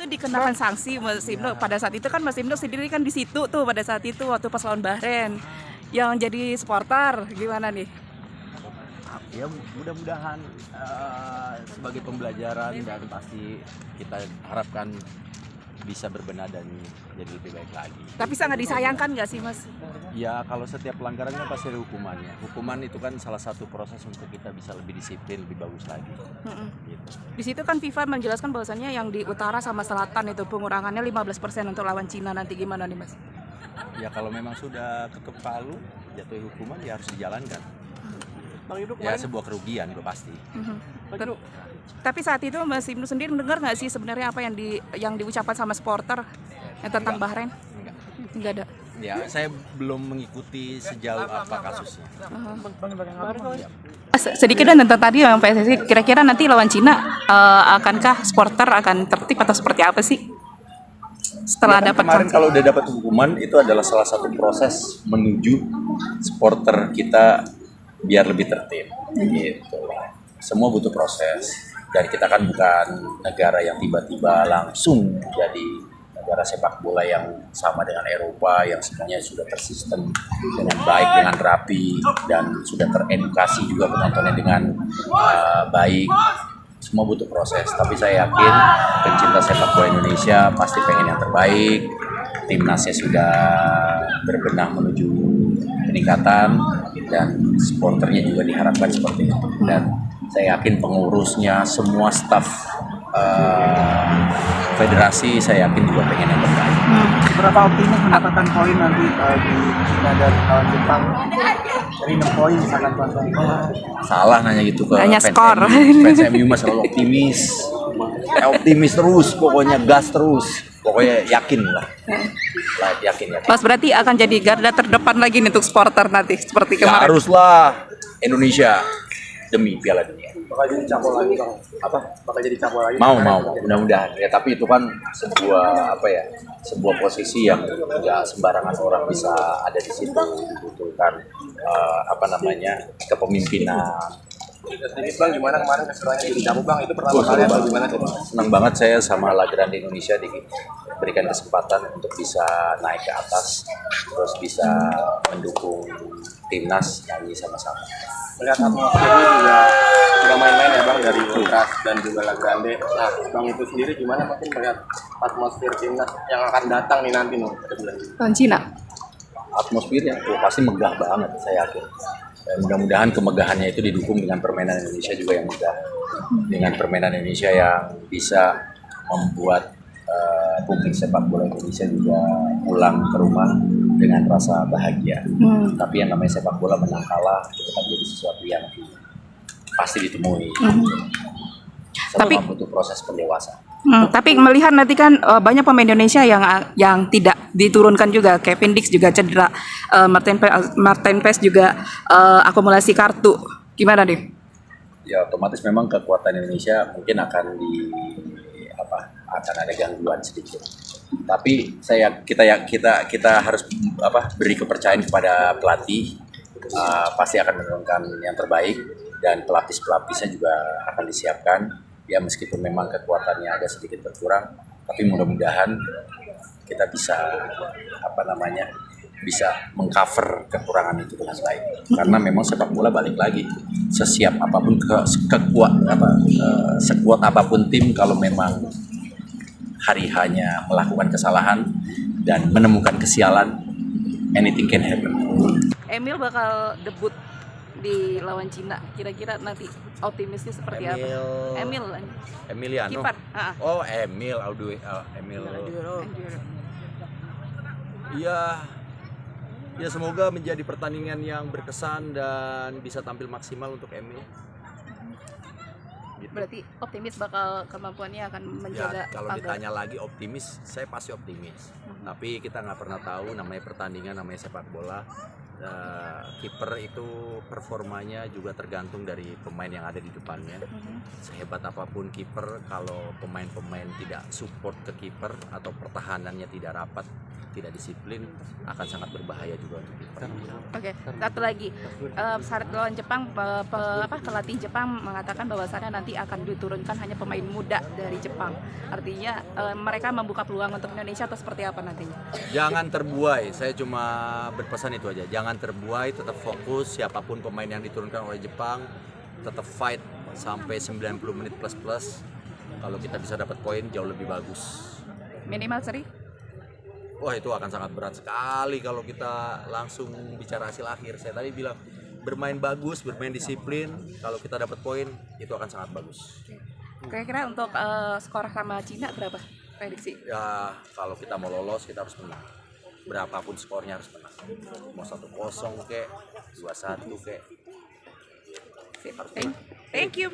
itu dikenakan sanksi Mas Ibnu. Pada saat itu kan Mas Ibnu sendiri kan di situ tuh pada saat itu waktu pas lawan Bahrain. Yang jadi supporter gimana nih? Ya mudah-mudahan sebagai pembelajaran dan pasti kita harapkan bisa berbenah dan jadi lebih baik lagi. Tapi sangat disayangkan nggak sih Mas? Ya kalau setiap pelanggaran kan pasti ada hukumannya. Hukuman itu kan salah satu proses untuk kita bisa lebih disiplin, lebih bagus lagi. Gitu. Di situ kan FIFA menjelaskan bahwasannya yang di utara sama selatan itu pengurangannya 15% untuk lawan Cina nanti gimana nih Mas? Ya kalau memang sudah ketuk palu, jatuh hukuman ya harus dijalankan. Ya sebuah kerugian udah pasti. Tapi saat itu Mas Ibnu sendiri dengar nggak sih sebenarnya apa yang diucapkan sama supporter yang tentang Bahrain? Enggak ada. Ya saya belum mengikuti sejauh apa kasusnya. Sedikit dan tentang tadi yang PSSI, kira-kira nanti lawan Cina akankah supporter akan tertib atau seperti apa sih? Setelah Ya, dapat kemarin kalau udah dapat hukuman itu adalah salah satu proses menuju supporter kita biar lebih tertib. Gitu. Semua butuh proses. Dan kita kan bukan negara yang tiba-tiba langsung jadi negara sepak bola yang sama dengan Eropa yang semuanya sudah tersistem dengan baik, dengan rapi dan sudah teredukasi juga penontonnya dengan baik. Semua butuh proses, tapi saya yakin pencinta sepak bola Indonesia pasti pengen yang terbaik. Timnasnya sudah berbenah menuju peningkatan dan supporternya juga diharapkan seperti itu. Dan saya yakin pengurusnya, semua staf federasi, saya yakin juga pengen yang terbaik. Berapa optimis mendapatkan poin nanti di China dan lawan Jepang? Dari 6 poin misalkan tuan-tuan. Salah nanya gitu ke Hanya fans skor. MU. Fans MU mah selalu optimis. Optimis terus, pokoknya gas terus. Pokoknya yakin lah. Yakin. Mas berarti akan jadi garda terdepan lagi nih untuk supporter nanti seperti Ya kemarin. haruslah Indonesia demi Piala Dunia. Bakal jadi cabul lagi bang. Apa? Bakal jadi cabul lagi. Mau mudah-mudahan ya, tapi itu kan sebuah posisi yang tidak sembarangan orang bisa ada di situ, dibutuhkan kepemimpinan. Sedikit bang, gimana kemarin keseruannya jadi cabul bang? Itu pertama kali atau gimana sih bang? Senang banget saya sama La Grande Indonesia diberikan kesempatan untuk bisa naik ke atas, terus bisa mendukung timnas nyanyi sama-sama. Melihat atmosfernya juga nggak main-main ya bang, dari Ultras dan juga La Grande. Nah bang itu sendiri gimana mungkin melihat atmosfer timnas yang akan datang nih nanti nih? Lawan Cina. Atmosfernya pasti megah banget, saya yakin. Dan mudah-mudahan kemegahannya itu didukung dengan permainan Indonesia juga yang megah, dengan permainan Indonesia yang bisa membuat publik sepak bola Indonesia juga pulang ke rumah dengan rasa bahagia. Tapi yang namanya sepak bola menang kalah itu kan jadi sesuatu yang pasti ditemui. Selama butuh proses pendewasaan. Tapi melihat nanti kan banyak pemain Indonesia yang tidak diturunkan juga. Kevin Dix juga cedera, Martin Paes juga akumulasi kartu. Gimana nih? Ya otomatis memang kekuatan Indonesia mungkin akan akan ada gangguan sedikit. Tapi kita harus beri kepercayaan kepada pelatih. Pasti akan menurunkan yang terbaik dan pelapis-pelapisnya juga akan disiapkan. Ya meskipun memang kekuatannya agak sedikit berkurang, tapi mudah-mudahan kita bisa bisa mengcover kekurangan itu dengan baik. Karena memang sepak bola balik lagi, sesiap apapun sekuat apapun tim, kalau memang hari hanya melakukan kesalahan dan menemukan kesialan, anything can happen. Emil bakal debut di lawan Cina. Kira-kira nanti optimisnya seperti apa? Emiliano. Kiper. Oh, Emil. Ya semoga menjadi pertandingan yang berkesan dan bisa tampil maksimal untuk Emil. Gitu. Berarti optimis bakal kemampuannya akan menjaga. Ya, kalau ditanya lagi optimis, saya pasti optimis. Tapi kita nggak pernah tahu, namanya pertandingan, namanya sepak bola. Kiper itu performanya juga tergantung dari pemain yang ada di depannya. Sehebat apapun kiper, kalau pemain-pemain tidak support ke kiper atau pertahanannya tidak rapat, tidak disiplin akan sangat berbahaya juga untuk kita. Oke, satu lagi. Saat lawan Jepang, pelatih Jepang mengatakan bahwasannya nanti akan diturunkan hanya pemain muda dari Jepang. Artinya mereka membuka peluang untuk Indonesia atau seperti apa nantinya? Jangan terbuai, saya cuma berpesan itu aja. Jangan terbuai, tetap fokus. Siapapun pemain yang diturunkan oleh Jepang, tetap fight sampai 90 menit plus. Kalau kita bisa dapat poin jauh lebih bagus. Minimal seri? Wah, itu akan sangat berat sekali kalau kita langsung bicara hasil akhir. Saya tadi bilang bermain bagus, bermain disiplin. Kalau kita dapat poin, itu akan sangat bagus. Kira-kira untuk skor sama Cina berapa prediksi? Ya, kalau kita mau lolos, kita harus menang. Berapapun skornya harus menang. Mau 1-0 kek, 2-1 kek. Thank you.